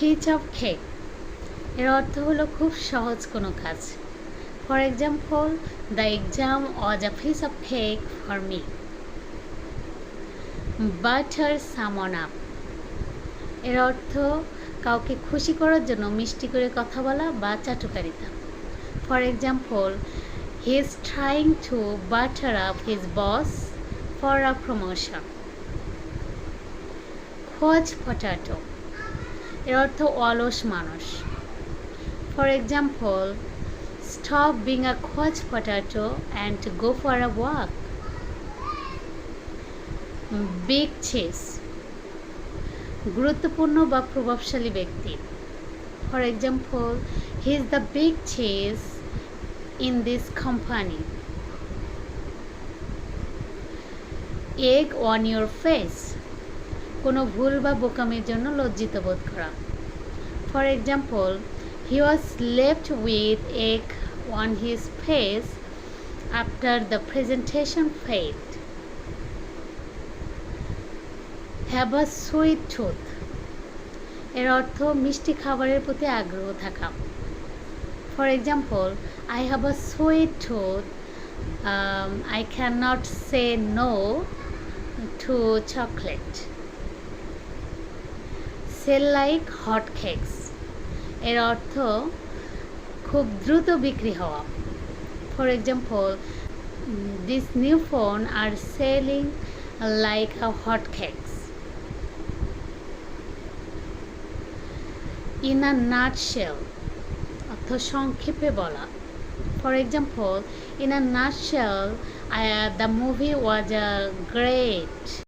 Pitch of cake এর অর্থ হলো খুব সহজ কোনো কাজ। For example, the exam was a piece of cake for me. Butter someone up এর অর্থ কাউকে খুশি করার জন্য মিষ্টি করে কথা বলা বা চাটুকারিতা। For example, he is trying to butter up his boss for a promotion. Couch potato এর অর্থ অলস মানুষ। For example, stop being a couch potato and go for a walk. Big cheese গুরুত্বপূর্ণ বা প্রভাবশালী ব্যক্তি। For example, he is the big cheese in this company. Egg on your face কোনো ভুল বা বোকামির জন্য লজ্জিত বোধ করা। For example, he was left with egg on his face after the presentation failed. Have a sweet tooth এর অর্থ মিষ্টি খাবারের প্রতি আগ্রহ থাকা। For example, I have a sweet tooth, I can not say no to chocolate. Sell like hot cakes এর অর্থ খুব দ্রুত বিক্রি হওয়া। For example, this new phone are selling like a hot cakes. In a nutshell অর্থ সংক্ষেপে বলা। For example, in a nutshell the movie was a great.